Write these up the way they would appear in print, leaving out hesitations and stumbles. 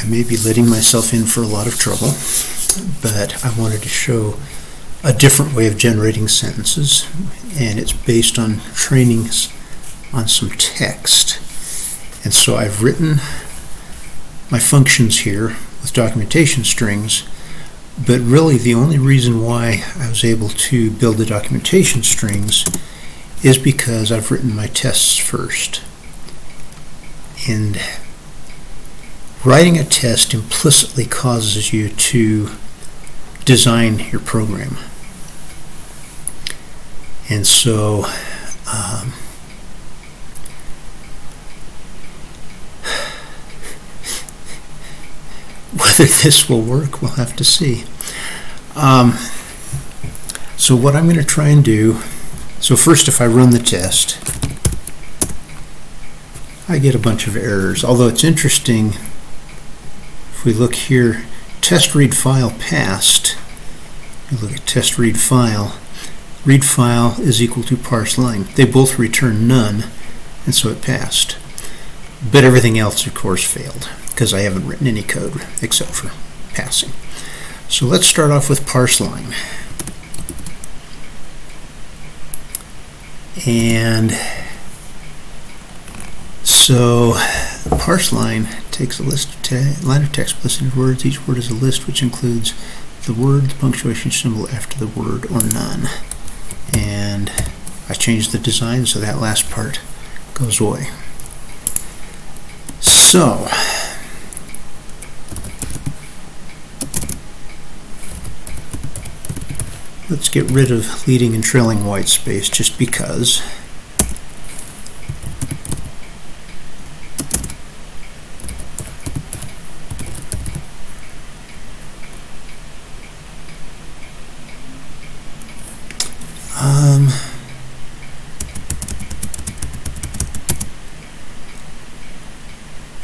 I may be letting myself in for a lot of trouble, but I wanted to show a different way of generating sentences, and it's based on trainings on some text. And so I've written my functions here with documentation strings, but really the only reason why I was able to build the documentation strings is because I've written my tests first. And writing a test implicitly causes you to design your program. And so whether this will work, we'll have to see. So what I'm going to try and do, so first if I run the test, I get a bunch of errors. Although it's interesting, if we look here, test read file passed. You look at test read file is equal to parse line. They both return none, and so it passed. But everything else, of course, failed, because I haven't written any code except for passing. So let's start off with parse line. And so parse line takes a list of line of text plus words. Each word is a list which includes the word, the punctuation symbol after the word, or none. And I changed the design so that last part goes away. So let's get rid of leading and trailing white space just because.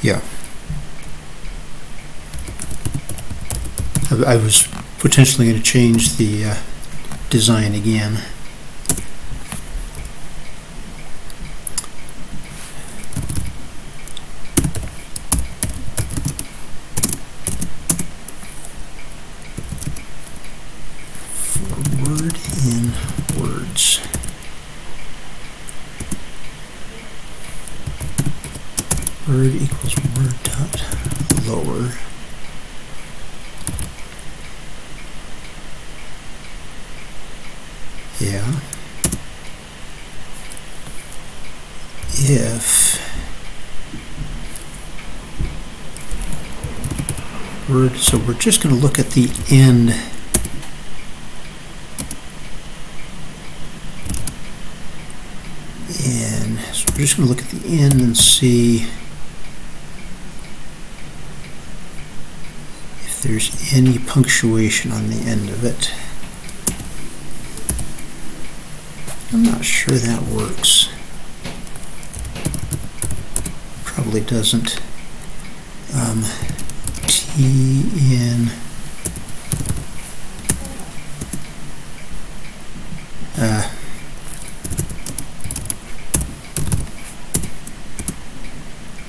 Yeah. I was potentially going to change the design again. For word in words. Word equals word dot lower. Yeah. If word, so we're just going to look at the end. And so we're just going to look at the end and see if there's any punctuation on the end of it. I'm not sure that works. Probably doesn't. T in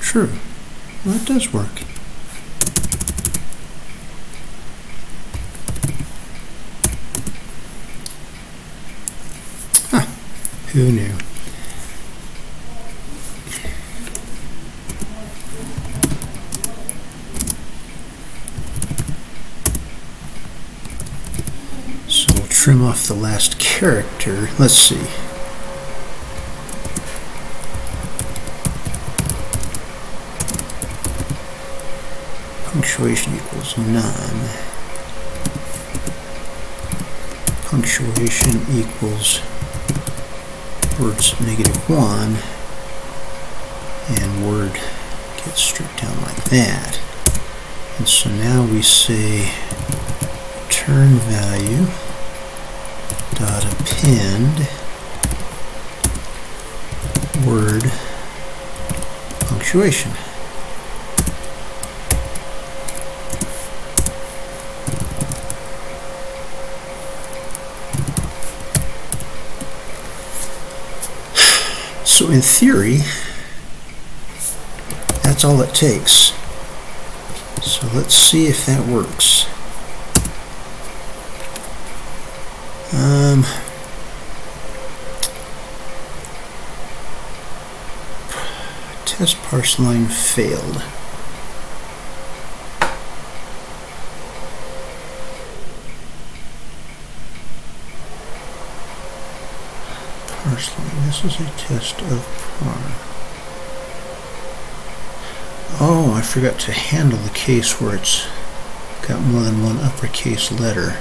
true. Well, it does work. Who knew? So we'll trim off the last character. Let's see. Punctuation equals none. Punctuation equals words -1, and word gets stripped down like that. And so now we say return value dot append word punctuation. So in theory, that's all it takes. So let's see if that works. Test parse line failed. Parse line, this is a test of par. Oh, I forgot to handle the case where it's got more than one uppercase letter.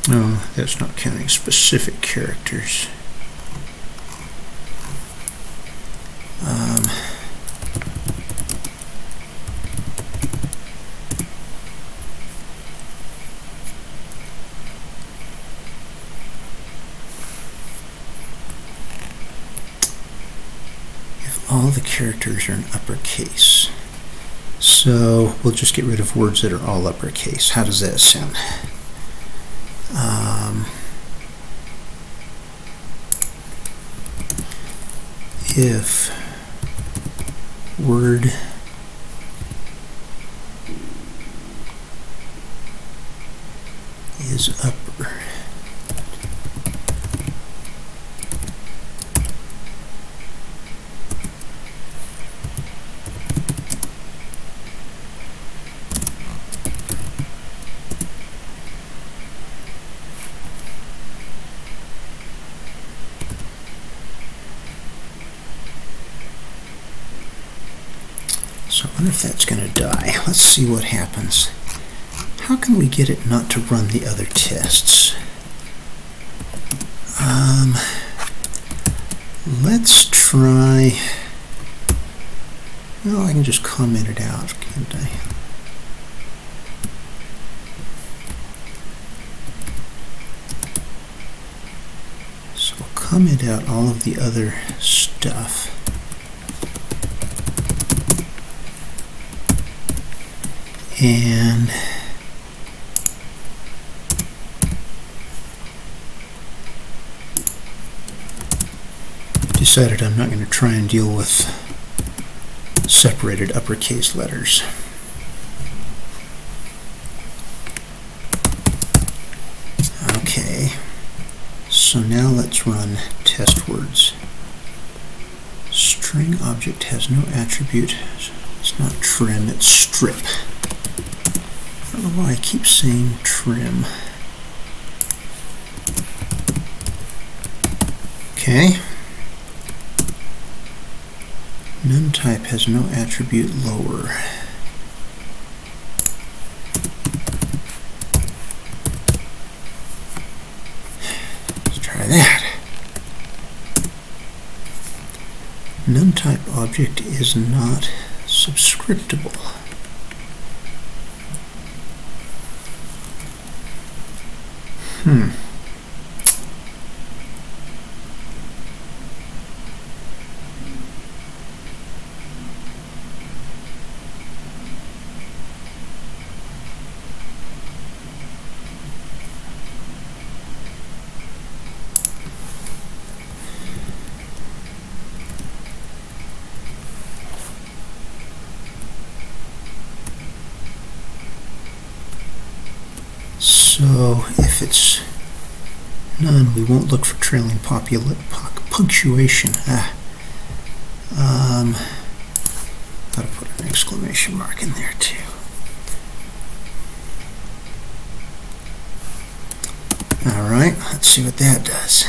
No, that's not counting specific characters. If all the characters are in uppercase, so we'll just get rid of words that are all uppercase. How does that sound? If word is upper, so I wonder if that's going to die. Let's see what happens. How can we get it not to run the other tests? Let's try... Well, I can just comment it out, can't I? So I'll comment out all of the other stuff. And decided I'm not going to try and deal with separated uppercase letters. Okay, so now let's run test words. String object has no attribute. It's not trim, it's strip. I don't know why I keep saying trim. Okay. None type has no attribute lower. Let's try that. None type object is not subscriptable. So if it's none, we won't look for trailing punctuation. Gotta put an exclamation mark in there too. All right, let's see what that does.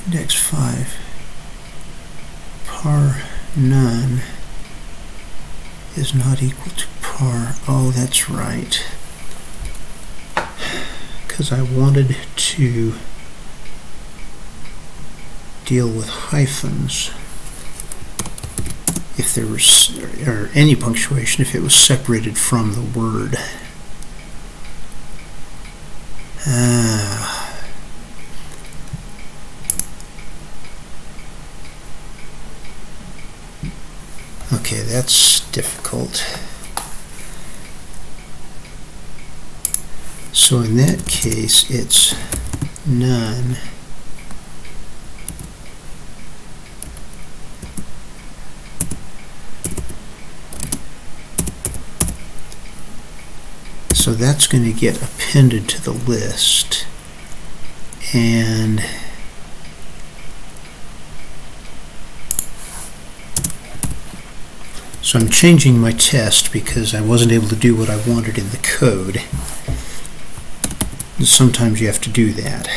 Index 5. Par none is not equal to par. Oh, that's right. Because I wanted to deal with hyphens if there was, or any punctuation if it was separated from the word. Okay, that's difficult. So in that case, it's none. So that's going to get appended to the list. And so I'm changing my test because I wasn't able to do what I wanted in the code. Sometimes you have to do that.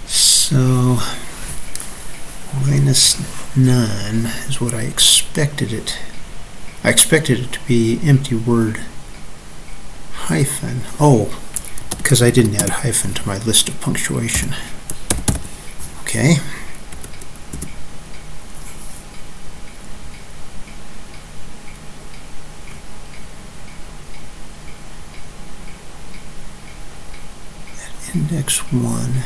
So minus none is what I expected it. I expected it to be empty word hyphen. Oh, because I didn't add hyphen to my list of punctuation. Okay. At index 1.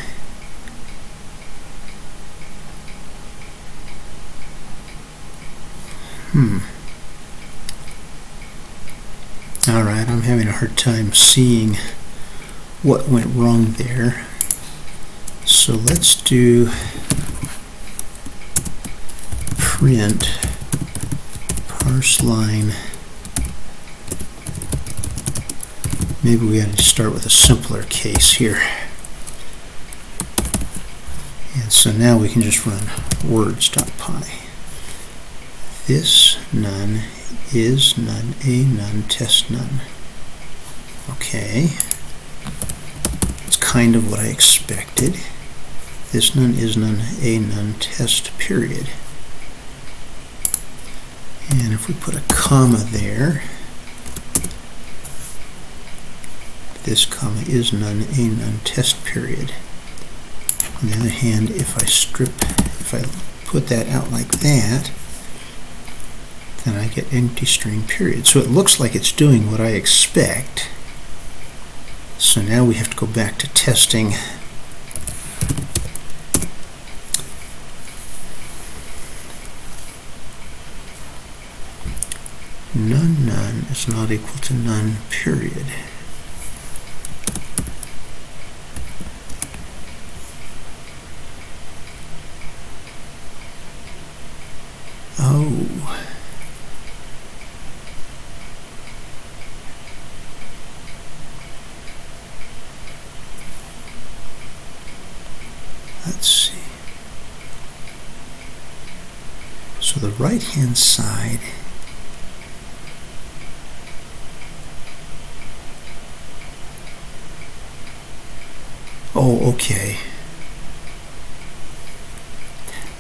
All right, I'm having a hard time seeing what went wrong there. So let's do print parse line. Maybe we had to start with a simpler case here. And so now we can just run words.py. This none is none, a none, test none. Okay. It's kind of what I expected. This none is none, a none, test, period. And if we put a comma there, this comma is none, a none, test, period. On the other hand, if I put that out like that, then I get empty string period. So it looks like it's doing what I expect. So now we have to go back to testing. None, none is not equal to none, period. Oh. Let's see. So the right-hand side oh, okay.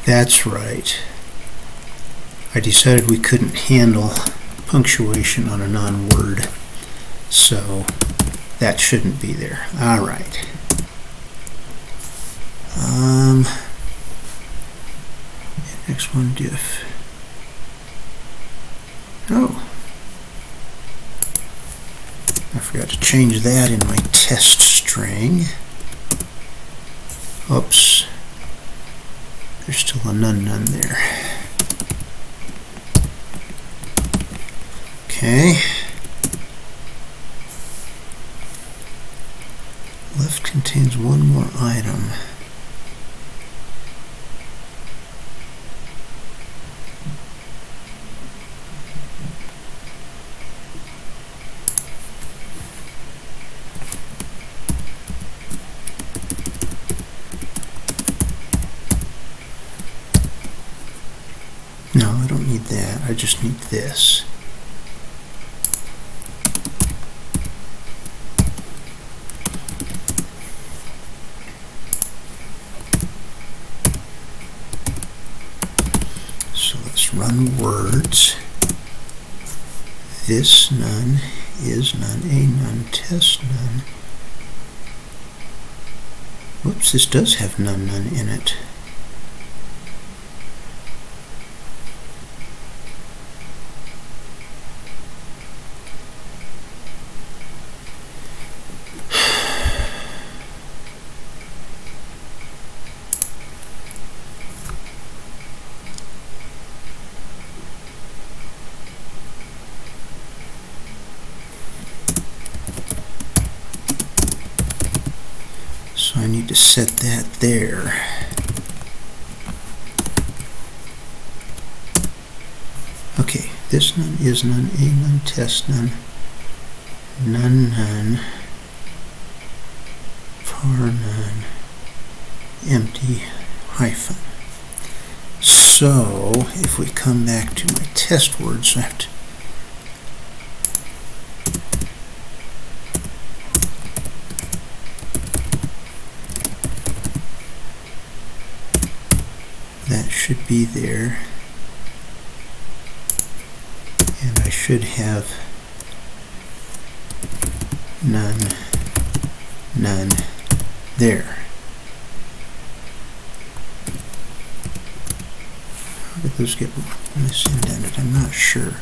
That's right. I decided we couldn't handle punctuation on a non-word, so that shouldn't be there. All right. Next one, diff. Oh, I forgot to change that in my test string. Oops, there's still a none none there. Okay. Left contains one more item. No, I don't need that. I just need this. So let's run words. This none is none, a none, test none. Whoops, this does have none in it. So I need to set that there. Okay, this none is none, a none, test none, none, par none, empty, hyphen. So if we come back to my test words, I have to that should be there, and I should have none there. How did those get misindented? I'm not sure.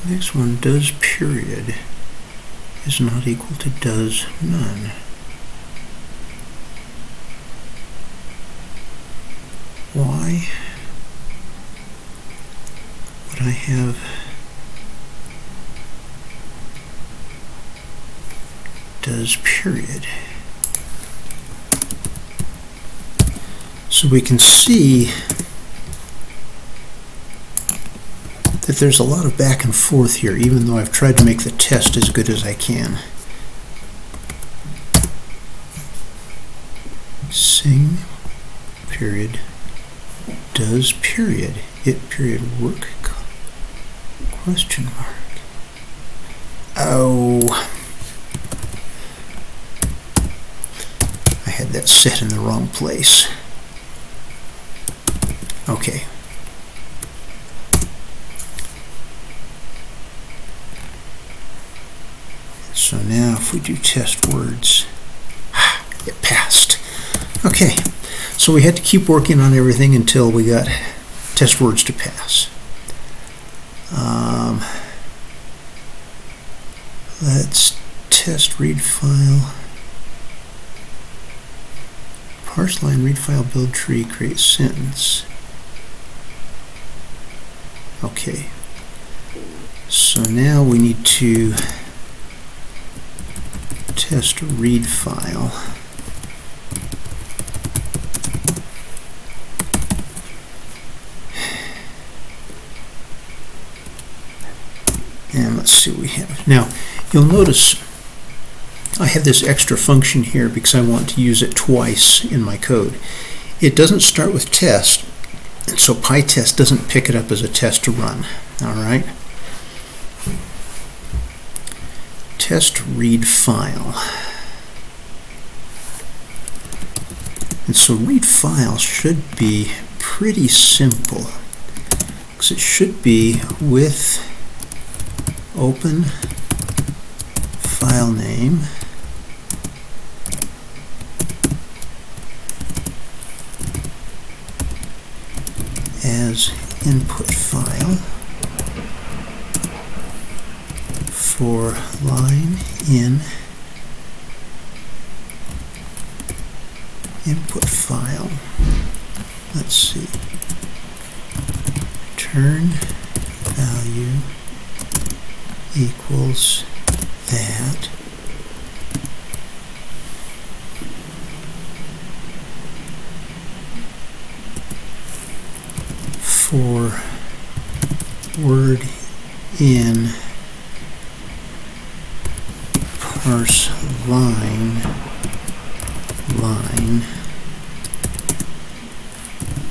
Next one, does period is not equal to does none. Why would I have does period? So we can see that there's a lot of back and forth here, even though I've tried to make the test as good as I can. Sing period does period it period work question mark. Oh, I had that set in the wrong place. Okay. So now if we do test words, it passed. Okay, so we had to keep working on everything until we got test words to pass. Let's test read file, parse line, read file, build tree, create sentence. Okay, so now we need to test read file. And let's see what we have. Now, you'll notice I have this extra function here because I want to use it twice in my code. It doesn't start with test, and so PyTest doesn't pick it up as a test to run. All right? Test read file. And so read file should be pretty simple, because it should be with open file name as input file for line in input file. Let's see. Return value equals that for word in parse line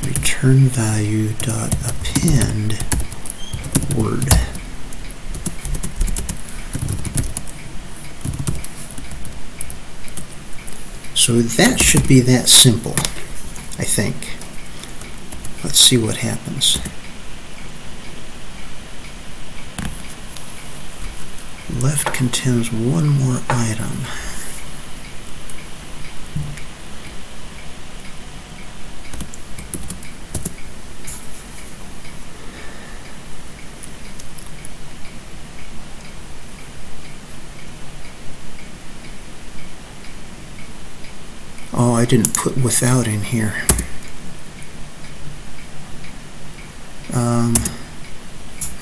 return value dot append append word. So that should be that simple, I think. Let's see what happens. Left contains one more item. Oh, I didn't put without in here.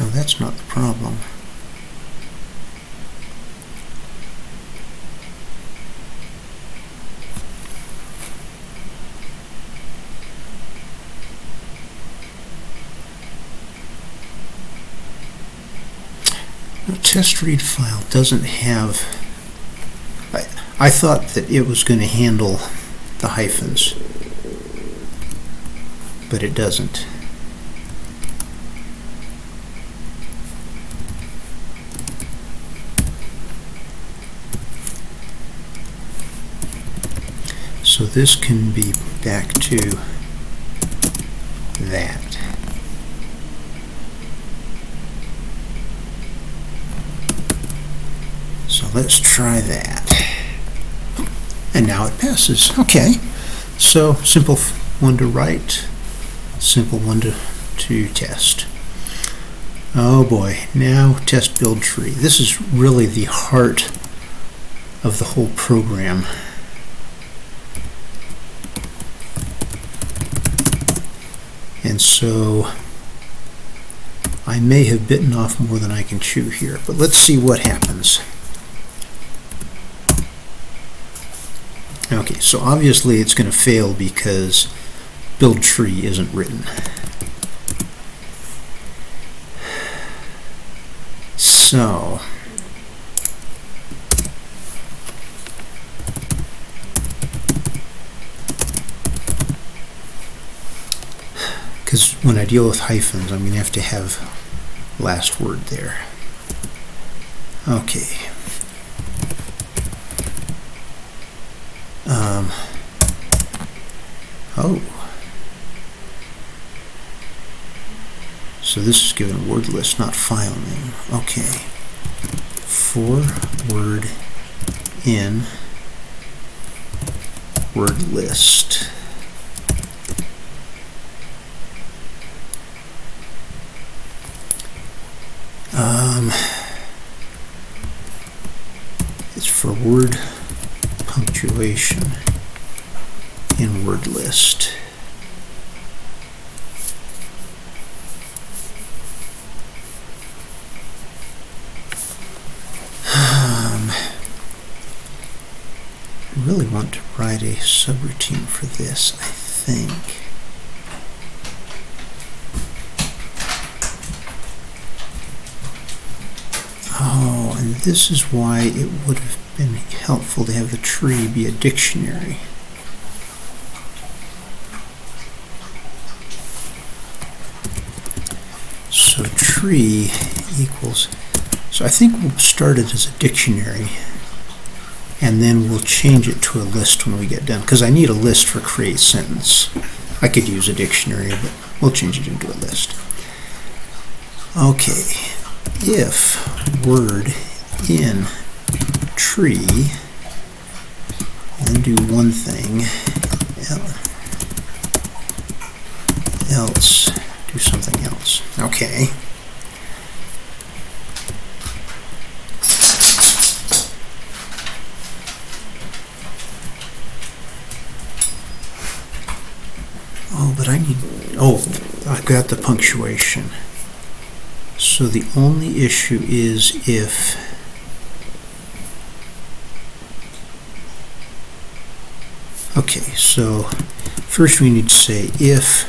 No, that's not the problem. The test read file doesn't have... I thought that it was going to handle the hyphens, but it doesn't. So this can be back to that. So let's try that. And now it passes. Okay. So simple one to write, simple one to test. Oh boy, now test build tree. This is really the heart of the whole program. And so I may have bitten off more than I can chew here, but let's see what happens. Okay, so obviously it's going to fail because build tree isn't written. So because when I deal with hyphens, I'm going to have last word there. Okay. Oh. So this is given a word list, not file name. Okay. For word in word list. It's for word punctuation in word list. I really want to write a subroutine for this, I think. Oh, and this is why it would have been helpful to have the tree be a dictionary. So tree equals, so I think we'll start it as a dictionary and then we'll change it to a list when we get done, because I need a list for create sentence. I could use a dictionary, but we'll change it into a list. Okay, if word in tree, then do one thing, else do something else. Okay. Oh, but I need, I've got the punctuation. So the only issue is if okay, so first we need to say if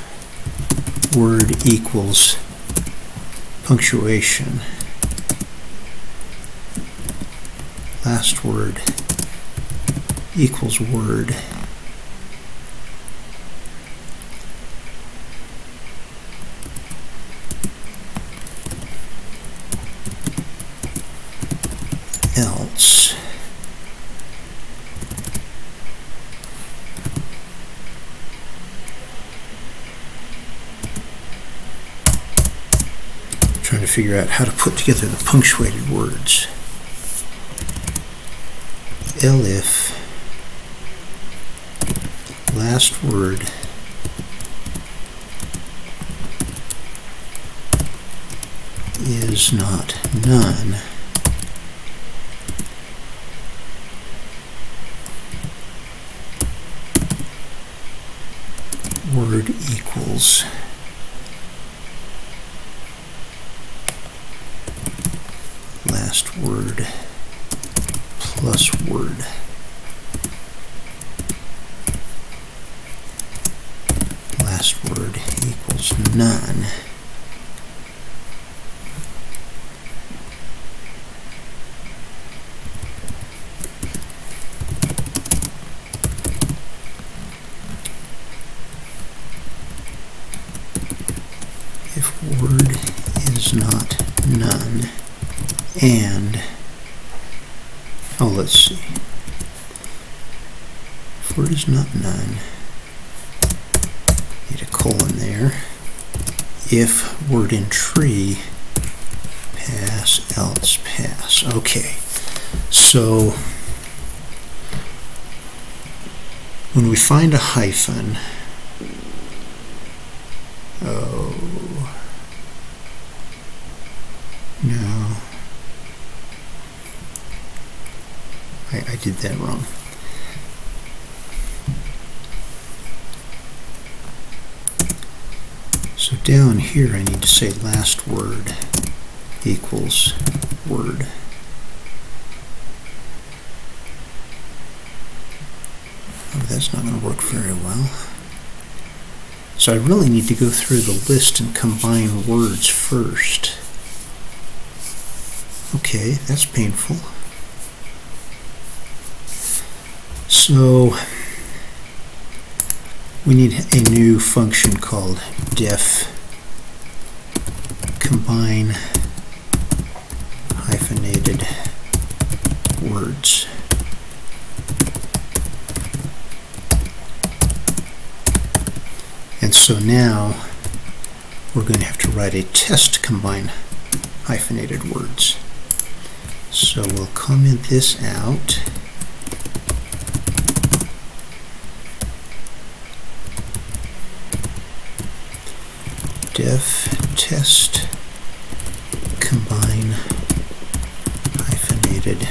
word equals punctuation, last word equals word, trying to figure out how to put together the punctuated words. Elif, last word, is not none. Word equals last word plus word. Last word equals none. If word is not none, and, let's see. If word is not none, need a colon there. If word in tree, pass, else pass. Okay, so when we find a hyphen, no, I did that wrong. So down here I need to say last word equals word. Oh, that's not going to work very well. So I really need to go through the list and combine words first. Okay, that's painful. So we need a new function called def combine hyphenated words. And so now we're going to have to write a test combine hyphenated words. So we'll comment this out. Def test combine hyphenated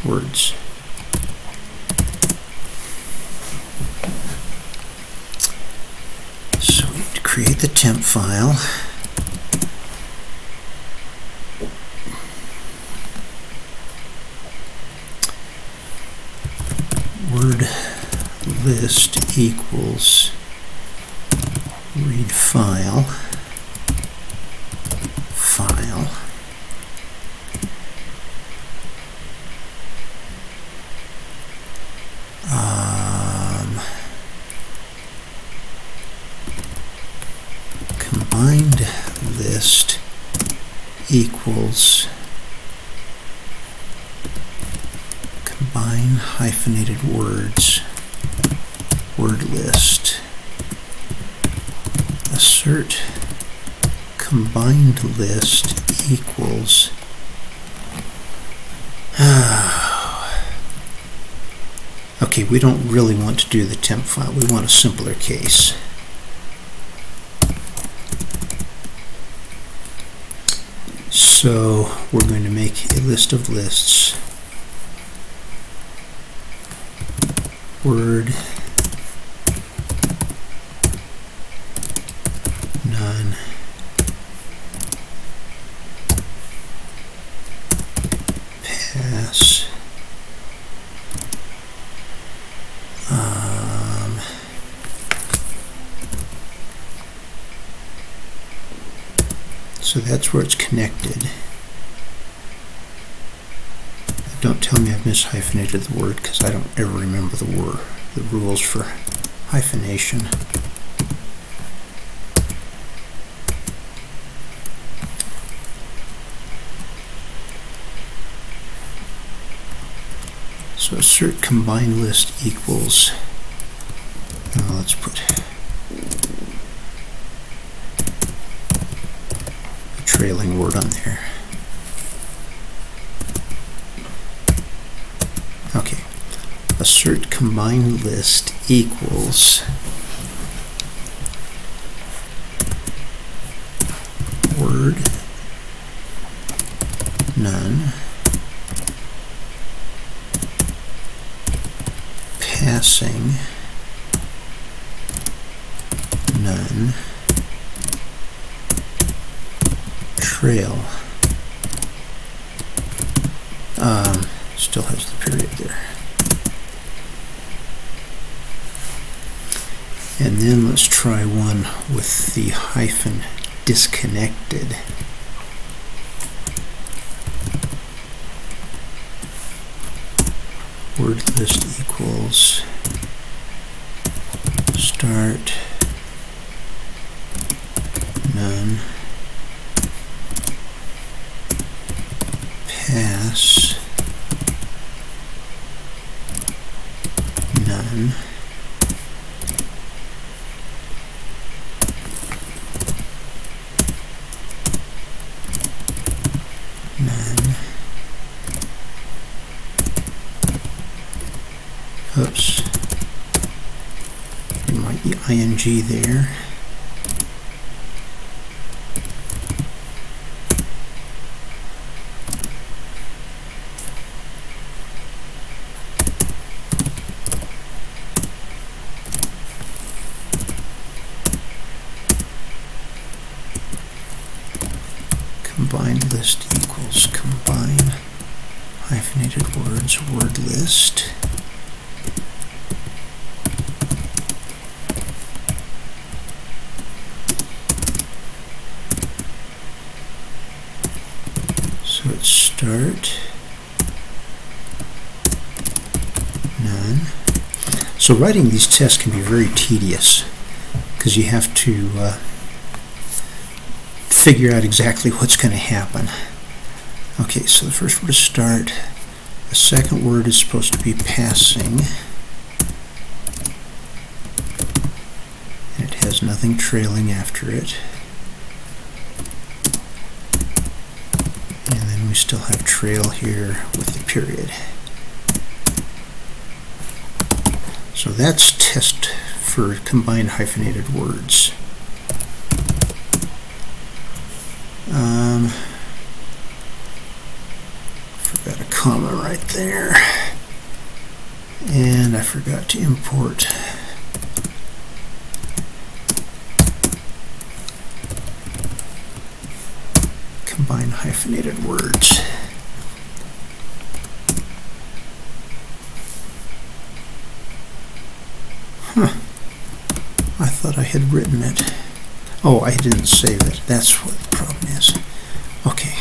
words. So we need to create the temp file. Word list equals read file, combined list equals combine hyphenated words, word list. Assert combined list equals okay, we don't really want to do the temp file. We want a simpler case. So we're going to make a list of lists. Word none, pass, so that's where it's connected. Don't tell me I've mishyphenated the word, because I don't ever remember the rules for hyphenation. So assert combine list equals, let's put trailing word on there. Okay, assert combined list equals word none passing none trail. Still has the period there. And then let's try one with the hyphen disconnected. Word list equals start none pass none none. Oops, there might be ing there. Combined list equals combine hyphenated words word list. So it's start none. So writing these tests can be very tedious because you have to figure out exactly what's going to happen. Okay, so the first word is start. The second word is supposed to be passing. And it has nothing trailing after it. And then we still have trail here with the period. So that's test for combined hyphenated words. Forgot a comma right there, and I forgot to import combine hyphenated words. I thought I had written it. Oh, I didn't save it. That's what the problem is. Okay.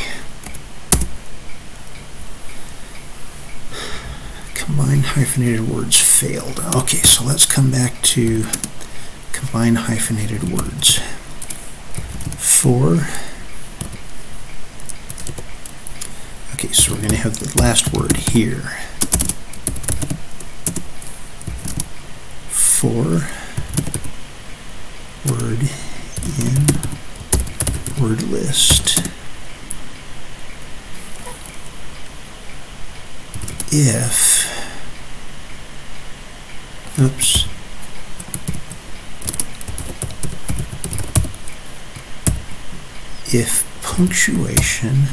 Combine hyphenated words failed. Okay, so let's come back to combine hyphenated words. For. Okay, so we're going to have the last word here. For word in word list. If, oops, if punctuation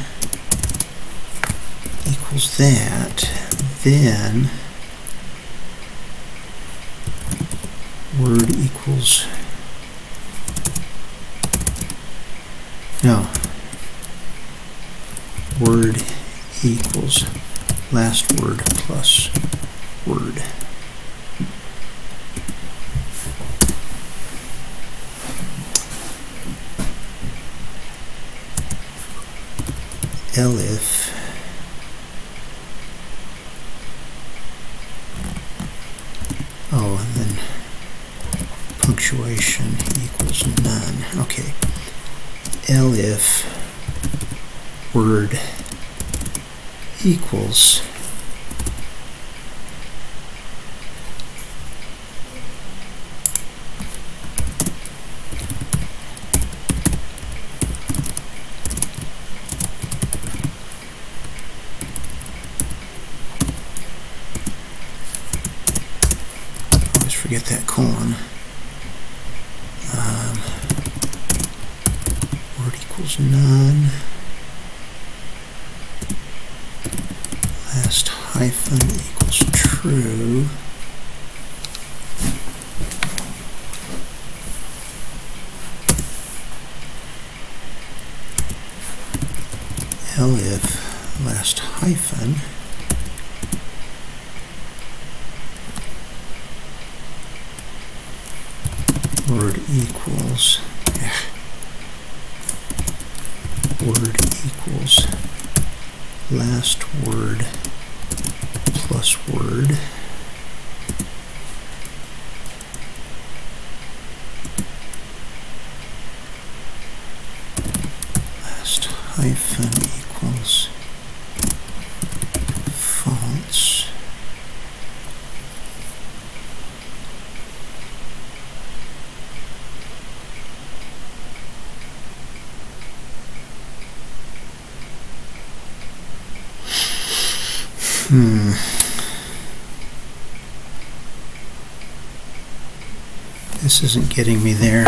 equals that, then word equals, no, word equals last word plus word. Elif and then punctuation equals none. Okay. Elif word equals forget that colon. Word equals none. Last hyphen equals true. If last hyphen word equals last word plus word last hyphen equals false. This isn't getting me there,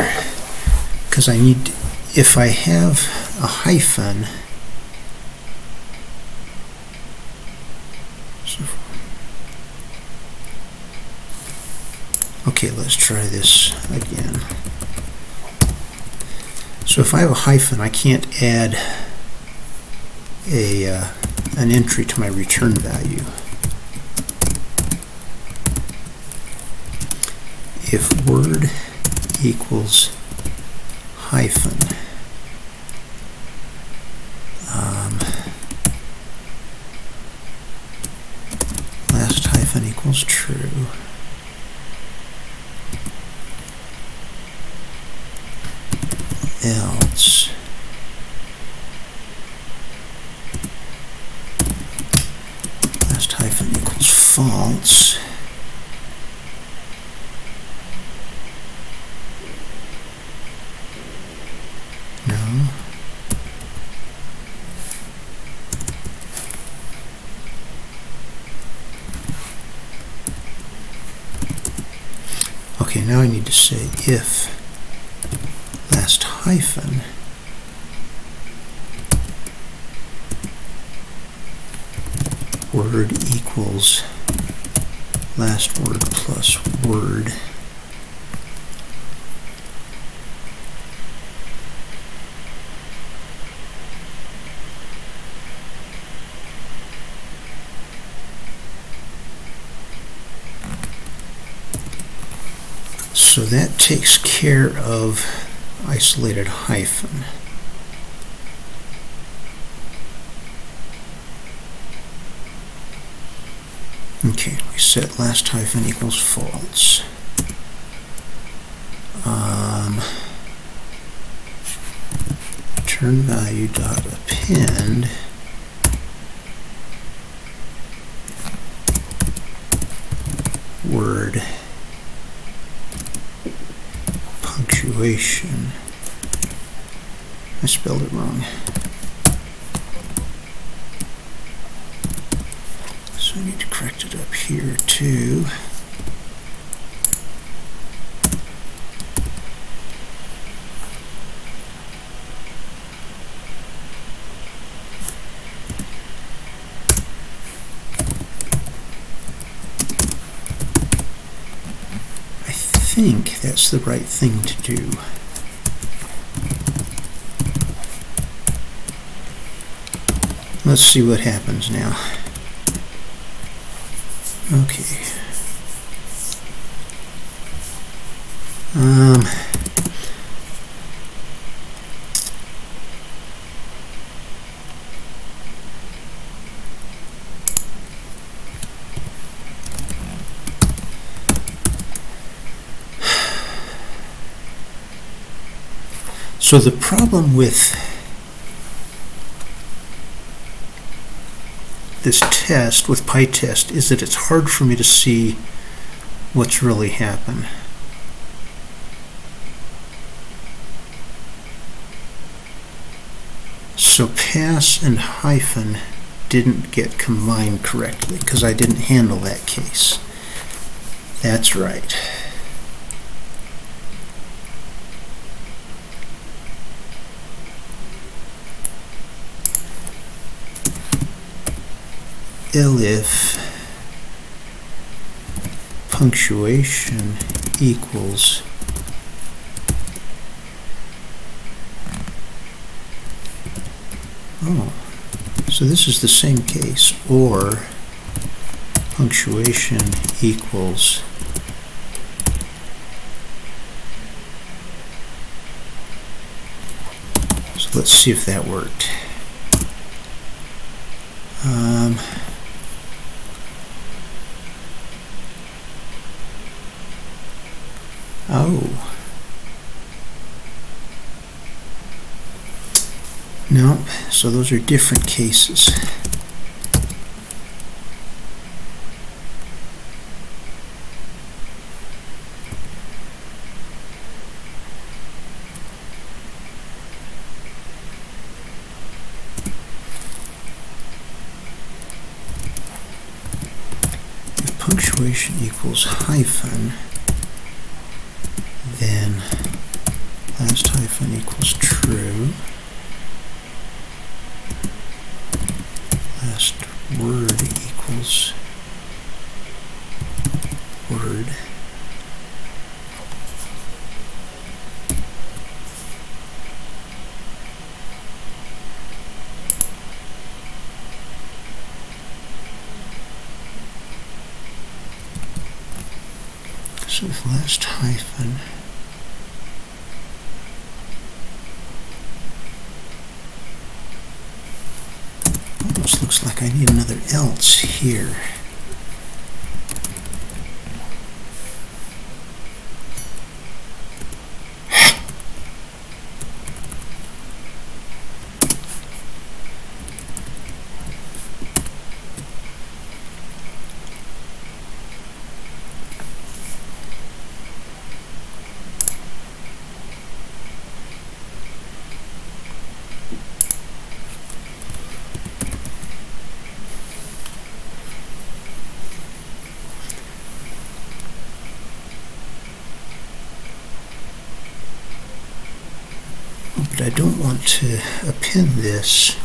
because I need, if I have a hyphen, okay, let's try this again. So if I have a hyphen, I can't add an entry to my return value. If word equals hyphen, last hyphen equals true, else last hyphen equals false. No. Okay, now I need to say if last hyphen word equals last word plus word so that takes care of isolated hyphen. Okay, we set last hyphen equals false. Return value dot append word punctuation. I spelled it wrong. So I need to correct it up here too. I think that's the right thing to do. Let's see what happens now. Okay. So the problem with this test, with PyTest, is that it's hard for me to see what's really happened. So pass and hyphen didn't get combined correctly because I didn't handle that case. That's right. elif punctuation equals so this is the same case, or punctuation equals so let's see if that worked. Nope, so those are different cases. If punctuation equals hyphen, then last hyphen equals true. Last word equals word. So if last hyphen almost looks like I need another else here. But I don't want to append this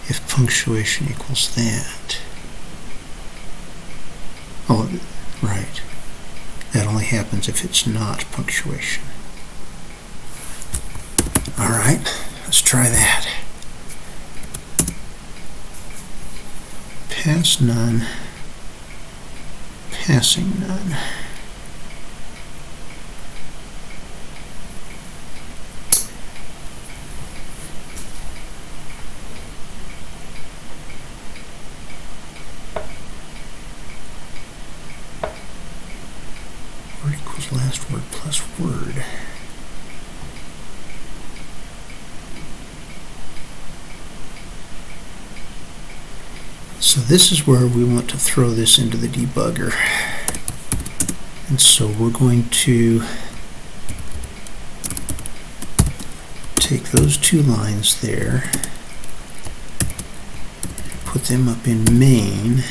if punctuation equals that. Oh, right. That only happens if it's not punctuation. All right, let's try that. Pass none, passing none. Word equals last word plus word. So this is where we want to throw this into the debugger. And so we're going to take those two lines there, put them up in main,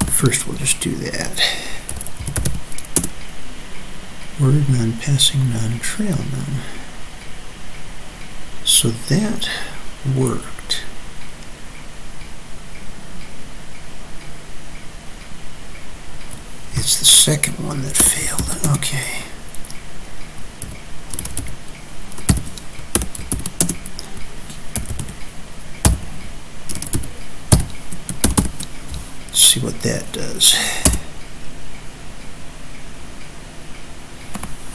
first we'll just do that. Word none, passing none, trail none. So that worked. It's the second one that failed. Okay. Let's see what that does.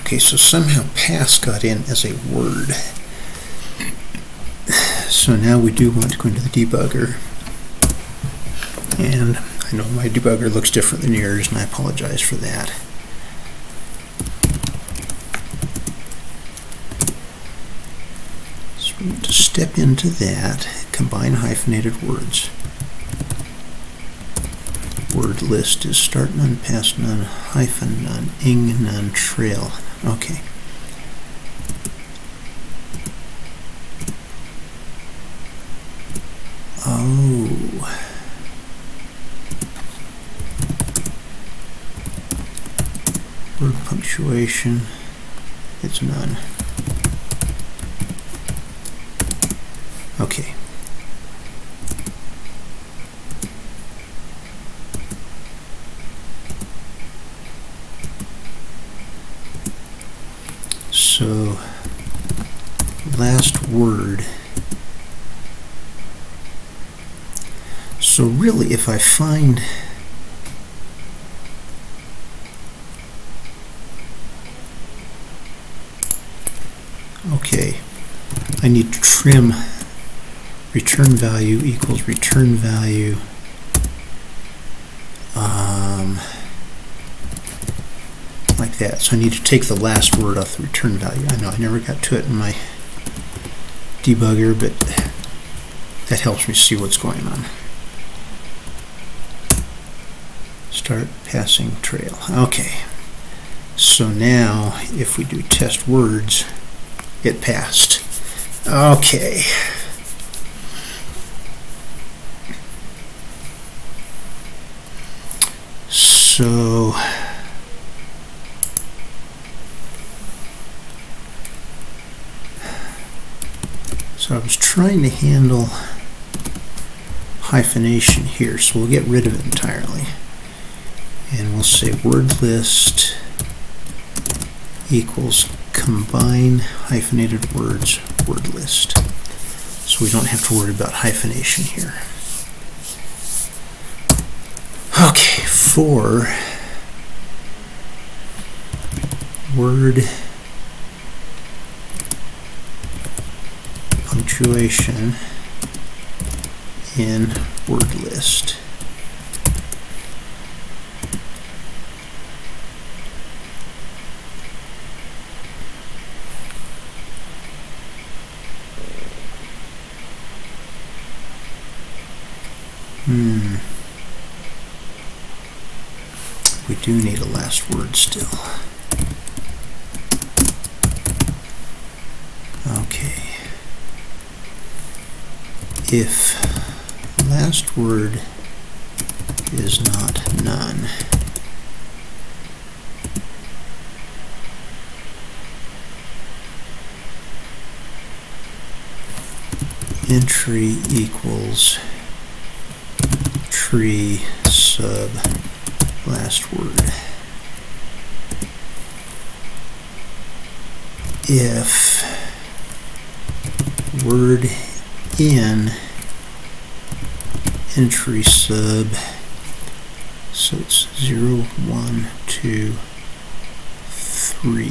Okay, so somehow pass got in as a word. So now we do want to go into the debugger. And I know my debugger looks different than yours, and I apologize for that. So we want to step into that, combine hyphenated words. Word list is start none, pass none, hyphen none, ing none, trail. Okay. Oh. Word punctuation, it's none. Okay. So, last word. So really, if I find okay, I need to trim return value equals return value like that. So I need to take the last word off the return value. I know I never got to it in my debugger, but that helps me see what's going on. Start passing trail. Okay. So now if we do test words, it passed. Okay. So I was trying to handle hyphenation here, so we'll get rid of it entirely. And we'll say word list equals combine hyphenated words word list. So we don't have to worry about hyphenation here. Okay, for word punctuation in word list. We do need a last word still. Okay. If last word is not none, entry equals tree sub last word. If word in entry sub, so it's 0, 1, 2, 3.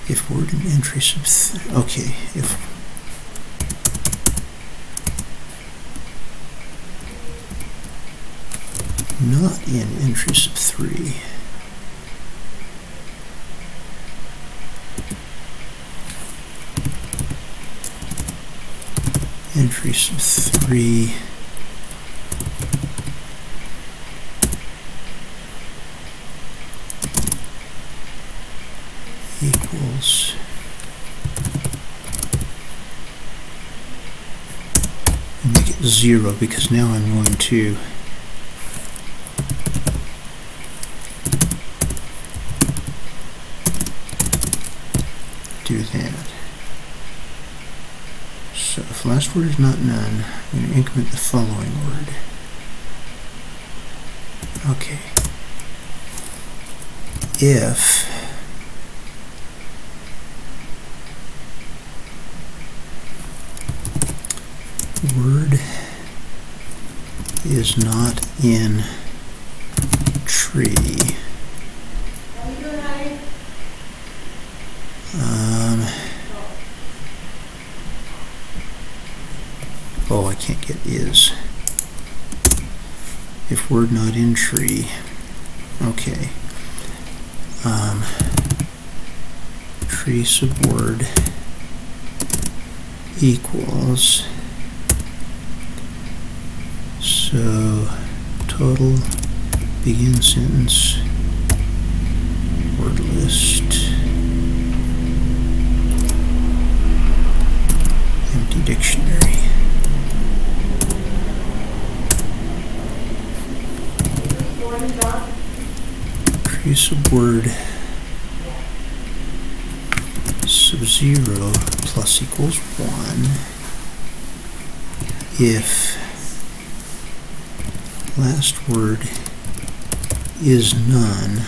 If word in entry sub, okay, if not in entry sub 3, entry sub 3 equals make it 0, because now I'm going to do that. So if last word is not none, I'm going to increment the following word. Okay. If word is not in tree, oh, I can't get is. If word not in tree, okay. Tree subword equals, so total begin sentence word list empty dictionary. Create a word sub 0 plus equals 1 if last word is none.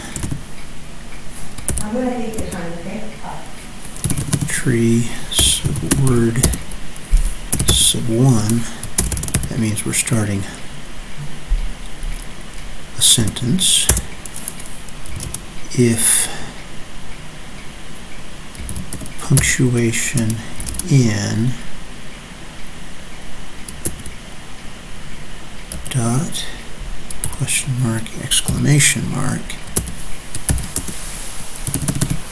I'm going to take your time, okay? Tree sub word sub 1. That means we're starting a sentence. If punctuation in dot question mark exclamation mark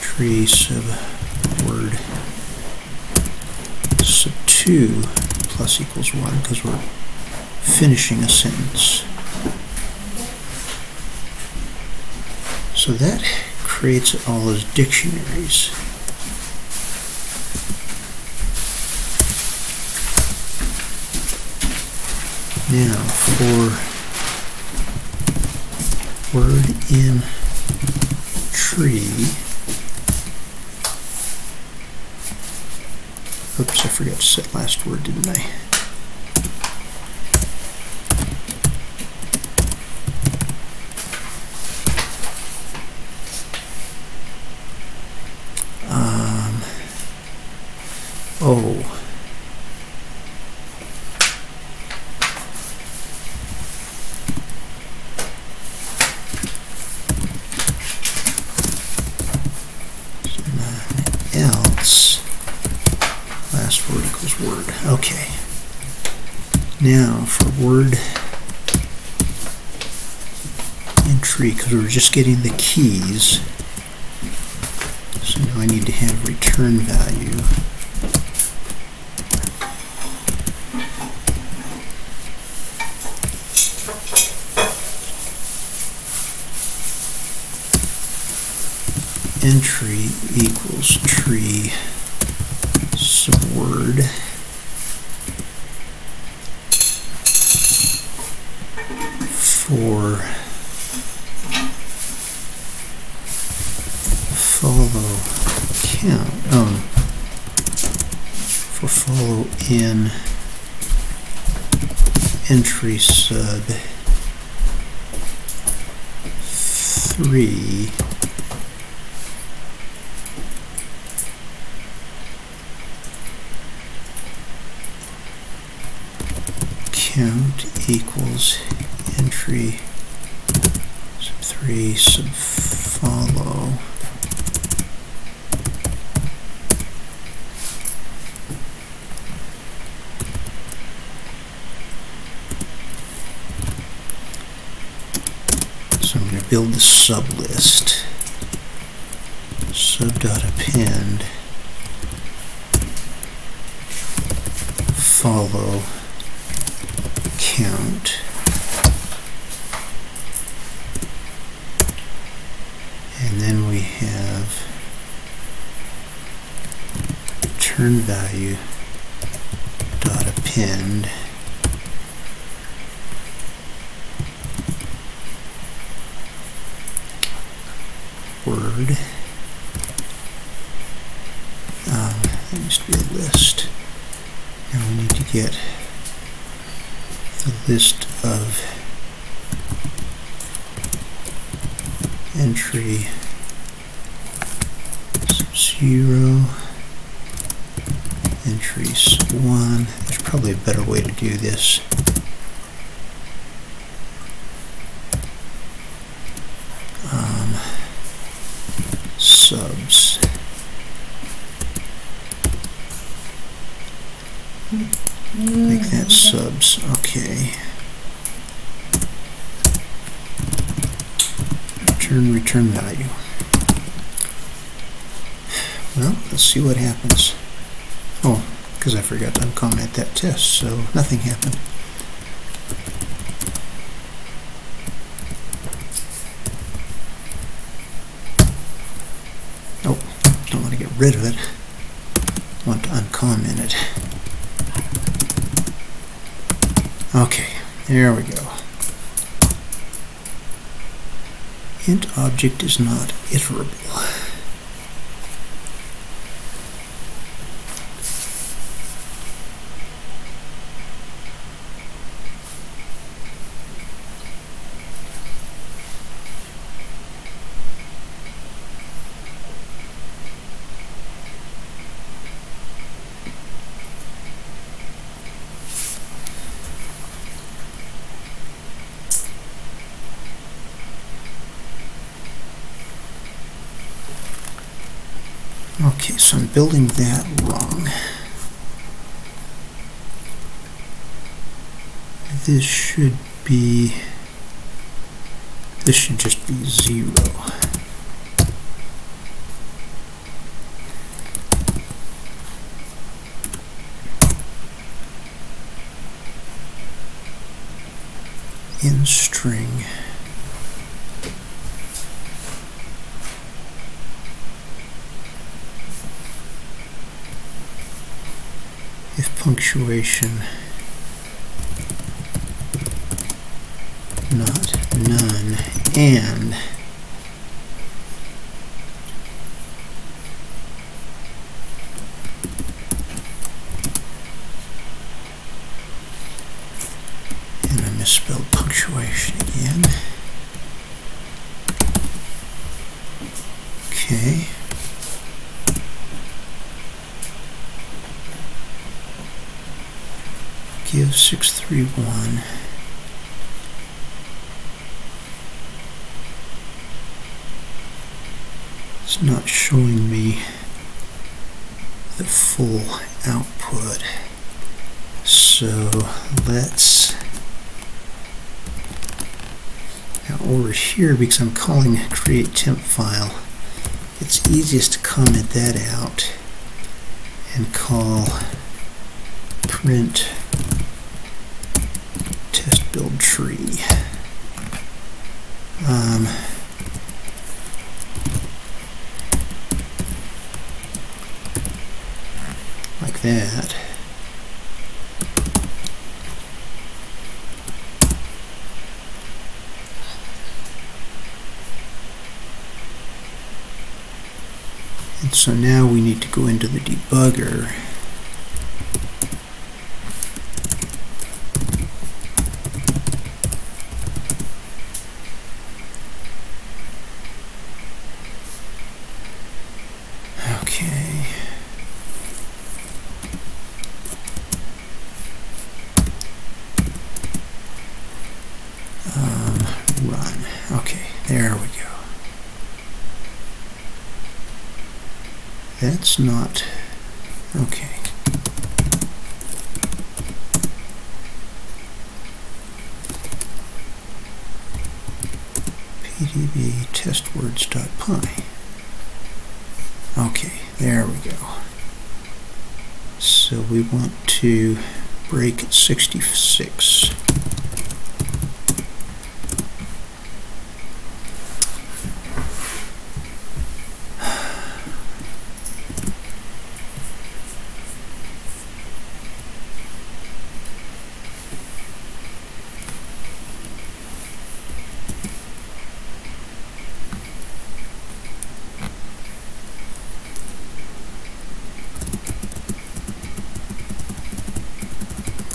tree sub word sub 2 plus equals 1 because we're finishing a sentence. So that creates all those dictionaries. Now for word in tree, oops, I forgot to set last word, didn't I? Oh. Else, last word equals word. Okay. Now for word in tree, because we're just getting the keys, so now I need to have return value. Entry equals tree subword for follow count for follow in entry sub 3 count equals entry sub 3 sub follow so I'm going to build the sub list. Sub.append follow count and then we have return value dot append word. That used to be a list. Now we need to get the list of entry sub 0, entry sub 1. There's probably a better way to do this. Subs. Make that subs. Okay. Return value. Well, let's see what happens. Oh, because I forgot to uncomment that test, so nothing happened. Oh, don't want to get rid of it. I want to uncomment it. Okay, there we go. Int object is not iterable. Okay, so I'm building that wrong. This should just be 0. In string. If punctuation not none and I misspelled punctuation again. Okay. Give 631. It's not showing me the full output. So let's, now over here, because I'm calling create temp file, it's easiest to comment that out and call print test build tree. Like that. And so now we need to go into the debugger . Okay. Run. Okay, there we go. That's not okay. pdb testwords.py. Okay, there we go. So we want to break at 66.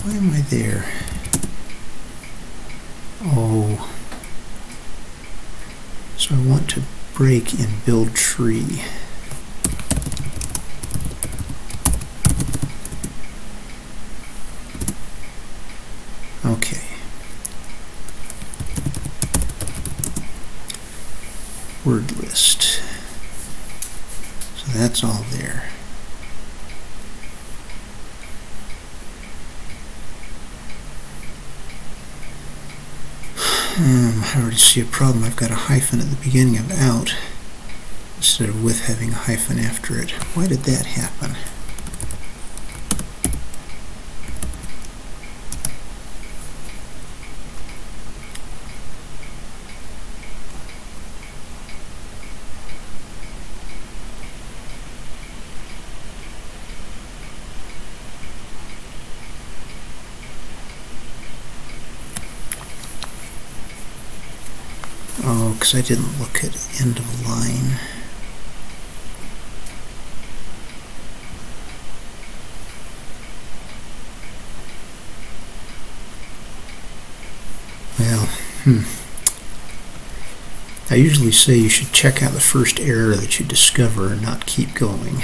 Why am I there? Oh. So I want to break and build tree. Okay. Word list. So that's all there. I already see a problem. I've got a hyphen at the beginning of out instead of with having a hyphen after it. Why did that happen? because I didn't look at end of line. Well, I usually say you should check out the first error that you discover and not keep going.